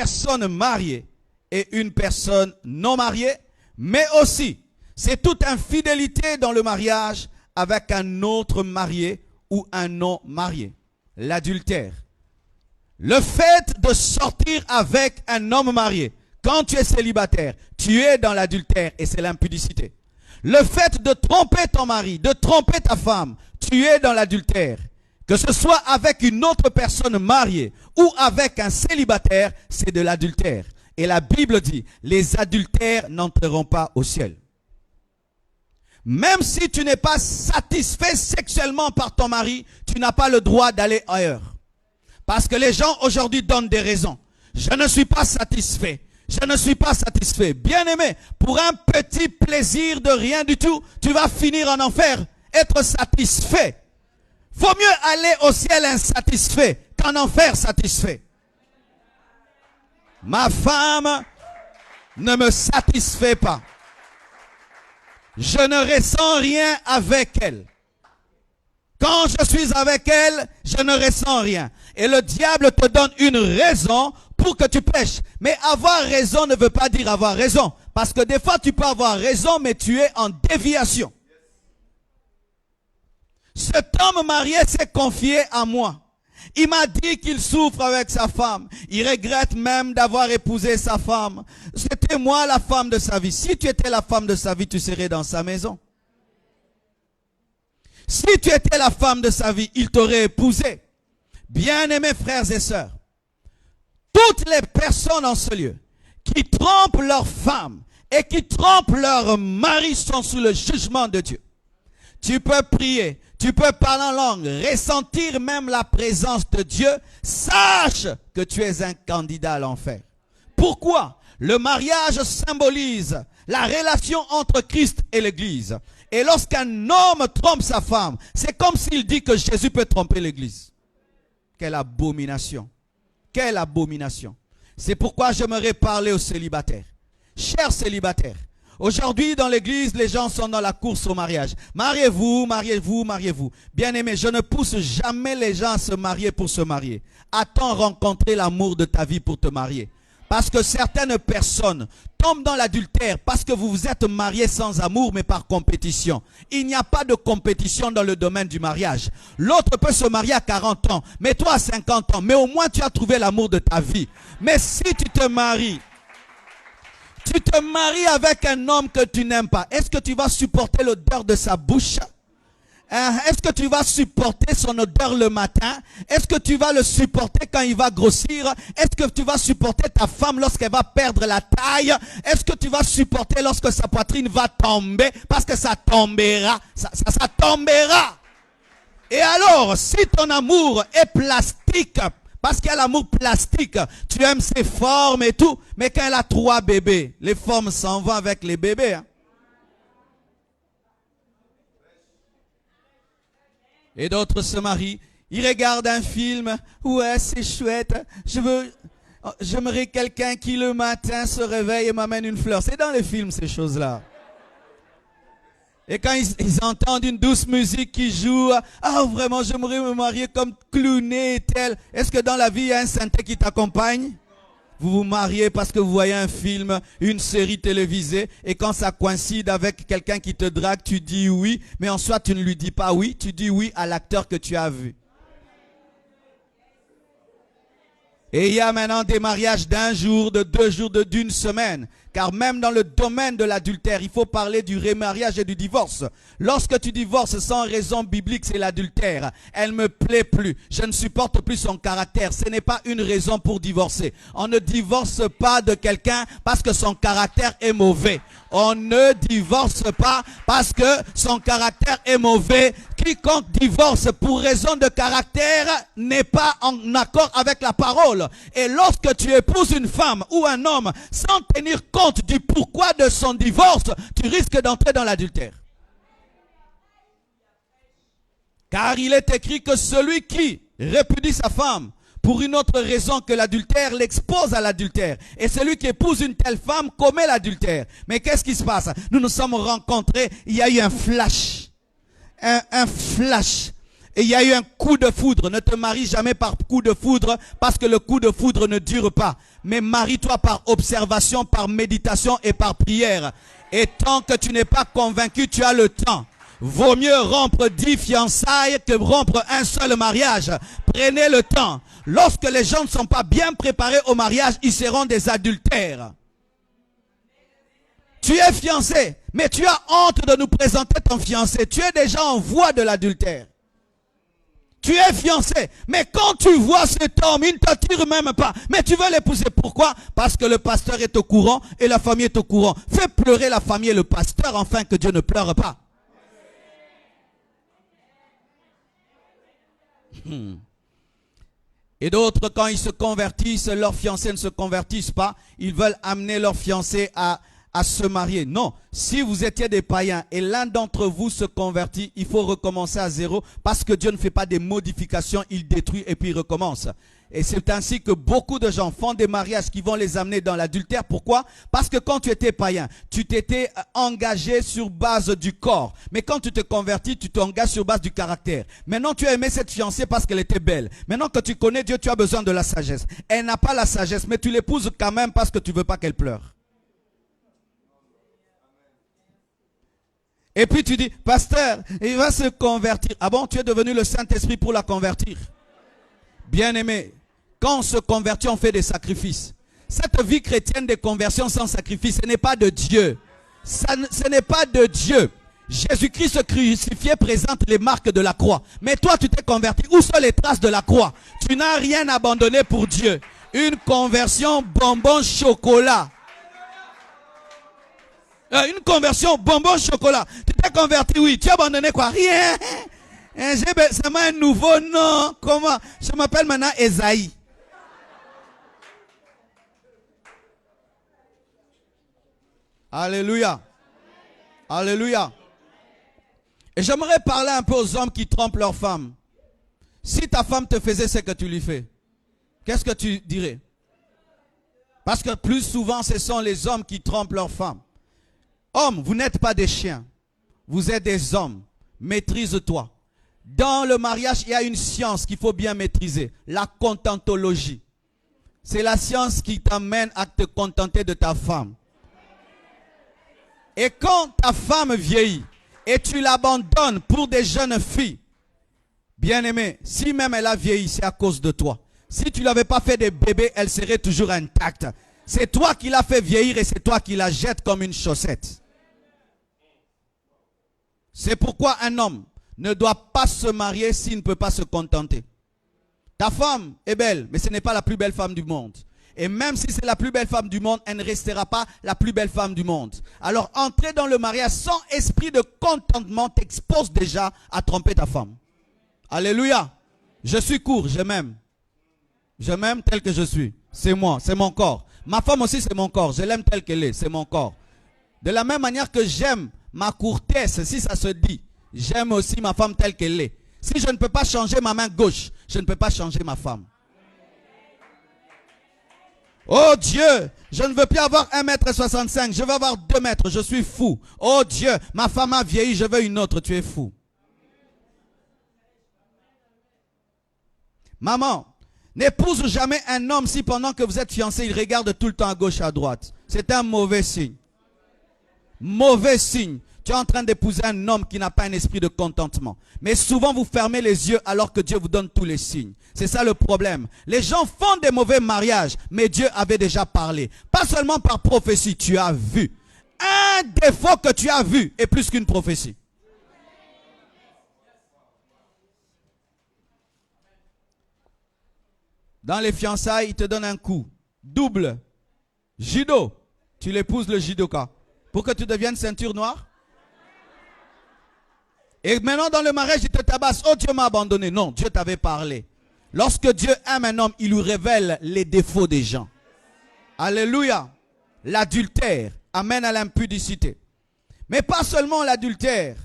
personne mariée et une personne non mariée, mais aussi c'est toute infidélité dans le mariage avec un autre marié ou un non marié. L'adultère. Le fait de sortir avec un homme marié, quand tu es célibataire, tu es dans l'adultère et c'est l'impudicité. Le fait de tromper ton mari, de tromper ta femme, tu es dans l'adultère. Que ce soit avec une autre personne mariée ou avec un célibataire, c'est de l'adultère. Et la Bible dit, les adultères n'entreront pas au ciel. Même si tu n'es pas satisfait sexuellement par ton mari, tu n'as pas le droit d'aller ailleurs. Parce que les gens aujourd'hui donnent des raisons. Je ne suis pas satisfait. Je ne suis pas satisfait. Bien-aimé, pour un petit plaisir de rien du tout, tu vas finir en enfer. Être satisfait. Vaut mieux aller au ciel insatisfait qu'en enfer satisfait. Ma femme ne me satisfait pas. Je ne ressens rien avec elle. Quand je suis avec elle, je ne ressens rien. Et le diable te donne une raison pour que tu pêches. Mais avoir raison ne veut pas dire avoir raison. Parce que des fois, tu peux avoir raison, mais tu es en déviation. Cet homme marié s'est confié à moi. Il m'a dit qu'il souffre avec sa femme. Il regrette même d'avoir épousé sa femme. C'était moi la femme de sa vie. Si tu étais la femme de sa vie, tu serais dans sa maison. Si tu étais la femme de sa vie, il t'aurait épousé. Bien-aimés frères et sœurs, toutes les personnes en ce lieu qui trompent leur femme et qui trompent leur mari sont sous le jugement de Dieu. Tu peux prier, tu peux parler en langue, ressentir même la présence de Dieu. Sache que tu es un candidat à l'enfer. Pourquoi? Le mariage symbolise la relation entre Christ et l'Église. Et lorsqu'un homme trompe sa femme, c'est comme s'il dit que Jésus peut tromper l'Église. Quelle abomination! Quelle abomination! C'est pourquoi j'aimerais parler aux célibataires. Chers célibataires, aujourd'hui dans l'église, les gens sont dans la course au mariage. Mariez-vous, mariez-vous, mariez-vous. Bien-aimé, je ne pousse jamais les gens à se marier pour se marier. Attends rencontrer l'amour de ta vie pour te marier. Parce que certaines personnes tombent dans l'adultère parce que vous vous êtes mariés sans amour mais par compétition. Il n'y a pas de compétition dans le domaine du mariage. L'autre peut se marier à 40 ans, mais toi à 50 ans. Mais au moins tu as trouvé l'amour de ta vie. Mais si tu te maries avec un homme que tu n'aimes pas, est-ce que tu vas supporter l'odeur de sa bouche? Est-ce que tu vas supporter son odeur le matin? Est-ce que tu vas le supporter quand il va grossir? Est-ce que tu vas supporter ta femme lorsqu'elle va perdre la taille? Est-ce que tu vas supporter lorsque sa poitrine va tomber? Parce que ça tombera. Ça tombera. Et alors, si ton amour est plastique, parce qu'il y a l'amour plastique, tu aimes ses formes et tout, mais quand elle a 3 bébés, les formes s'en vont avec les bébés. Et d'autres se marient, ils regardent un film, ouais c'est chouette, j'aimerais quelqu'un qui le matin se réveille et m'amène une fleur. C'est dans les films ces choses-là. Et quand ils entendent une douce musique qui joue, ah vraiment j'aimerais me marier comme Clooney et tel. Est-ce que dans la vie il y a un synthé qui t'accompagne? Vous vous mariez parce que vous voyez un film, une série télévisée, et quand ça coïncide avec quelqu'un qui te drague, tu dis oui, mais en soi tu ne lui dis pas oui, tu dis oui à l'acteur que tu as vu. Et il y a maintenant des mariages d'1 jour, de 2 jours, d'une semaine. Car même dans le domaine de l'adultère, il faut parler du remariage et du divorce. Lorsque tu divorces sans raison biblique, c'est l'adultère. Elle me plaît plus. Je ne supporte plus son caractère. Ce n'est pas une raison pour divorcer. On ne divorce pas de quelqu'un parce que son caractère est mauvais. On ne divorce pas parce que son caractère est mauvais. Quiconque divorce pour raison de caractère n'est pas en accord avec la parole. Et lorsque tu épouses une femme ou un homme sans tenir compte du pourquoi de son divorce, tu risques d'entrer dans l'adultère. Car il est écrit que celui qui répudie sa femme pour une autre raison que l'adultère l'expose à l'adultère. Et celui qui épouse une telle femme commet l'adultère. Mais qu'est-ce qui se passe? Nous nous sommes rencontrés, il y a eu un flash. Un flash. Et il y a eu un coup de foudre. Ne te marie jamais par coup de foudre parce que le coup de foudre ne dure pas. Mais marie-toi par observation, par méditation et par prière. Et tant que tu n'es pas convaincu, tu as le temps. Vaut mieux rompre 10 fiançailles que rompre un seul mariage. Prenez le temps. Lorsque les gens ne sont pas bien préparés au mariage, ils seront des adultères. Tu es fiancé, mais tu as honte de nous présenter ton fiancé. Tu es déjà en voie de l'adultère. Tu es fiancé, mais quand tu vois cet homme, il ne t'attire même pas. Mais tu veux l'épouser. Pourquoi? Parce que le pasteur est au courant et la famille est au courant. Fais pleurer la famille et le pasteur afin que Dieu ne pleure pas. Et d'autres, quand ils se convertissent, leurs fiancés ne se convertissent pas. Ils veulent amener leurs fiancés à se marier. Non, si vous étiez des païens et l'un d'entre vous se convertit, il faut recommencer à zéro parce que Dieu ne fait pas des modifications, il détruit et puis il recommence. Et c'est ainsi que beaucoup de gens font des mariages qui vont les amener dans l'adultère. Pourquoi? Parce que quand tu étais païen, tu t'étais engagé sur base du corps. Mais quand tu te convertis, tu t'engages sur base du caractère. Maintenant, tu as aimé cette fiancée parce qu'elle était belle. Maintenant que tu connais Dieu, tu as besoin de la sagesse. Elle n'a pas la sagesse, mais tu l'épouses quand même parce que tu ne veux pas qu'elle pleure. Et puis tu dis, pasteur, il va se convertir. Ah bon, tu es devenu le Saint-Esprit pour la convertir. Bien-aimé, quand on se convertit, on fait des sacrifices. Cette vie chrétienne de conversion sans sacrifice, ce n'est pas de Dieu. Ce n'est pas de Dieu. Jésus-Christ crucifié présente les marques de la croix. Mais toi, tu t'es converti. Où sont les traces de la croix? Tu n'as rien abandonné pour Dieu. Une conversion bonbon chocolat. Une conversion bonbon chocolat. Tu t'es converti, oui. Tu as abandonné quoi? Rien. C'est seulement un nouveau nom. Comment? Je m'appelle maintenant Esaïe. Alléluia. Alléluia. Et j'aimerais parler un peu aux hommes qui trompent leurs femmes. Si ta femme te faisait ce que tu lui fais, qu'est-ce que tu dirais? Parce que plus souvent, ce sont les hommes qui trompent leurs femmes. Hommes, vous n'êtes pas des chiens. Vous êtes des hommes. Maîtrise-toi. Dans le mariage, il y a une science qu'il faut bien maîtriser. La contentologie. C'est la science qui t'amène à te contenter de ta femme. Et quand ta femme vieillit et tu l'abandonnes pour des jeunes filles, bien aimé, si même elle a vieilli, c'est à cause de toi. Si tu ne l'avais pas fait des bébés, elle serait toujours intacte. C'est toi qui l'as fait vieillir et c'est toi qui la jettes comme une chaussette. C'est pourquoi un homme ne doit pas se marier s'il ne peut pas se contenter. Ta femme est belle, mais ce n'est pas la plus belle femme du monde. Et même si c'est la plus belle femme du monde, elle ne restera pas la plus belle femme du monde. Alors, entrer dans le mariage sans esprit de contentement t'expose déjà à tromper ta femme. Alléluia. Je suis court, je m'aime. Je m'aime tel que je suis. C'est moi, c'est mon corps. Ma femme aussi, c'est mon corps. Je l'aime tel qu'elle est, c'est mon corps. De la même manière que j'aime ma courtesse, si ça se dit, j'aime aussi ma femme telle qu'elle est. Si je ne peux pas changer ma main gauche, je ne peux pas changer ma femme. Oh Dieu, je ne veux plus avoir 1,65 m, je veux avoir 2 mètres, je suis fou. Oh Dieu, ma femme a vieilli, je veux une autre, tu es fou. Maman, n'épouse jamais un homme si pendant que vous êtes fiancés, il regarde tout le temps à gauche et à droite. C'est un mauvais signe. Mauvais signe. Tu es en train d'épouser un homme qui n'a pas un esprit de contentement. Mais souvent vous fermez les yeux alors que Dieu vous donne tous les signes. C'est ça le problème. Les gens font des mauvais mariages, mais Dieu avait déjà parlé. Pas seulement par prophétie, tu as vu. Un défaut que tu as vu est plus qu'une prophétie. Dans les fiançailles, il te donne un coup. Double. Judo. Tu l'épouses le judoka. Pour que tu deviennes ceinture noire. Et maintenant dans le mariage, il te tabasse. Oh, Dieu m'a abandonné. Non, Dieu t'avait parlé. Lorsque Dieu aime un homme, il lui révèle les défauts des gens. Alléluia. L'adultère amène à l'impudicité. Mais pas seulement l'adultère.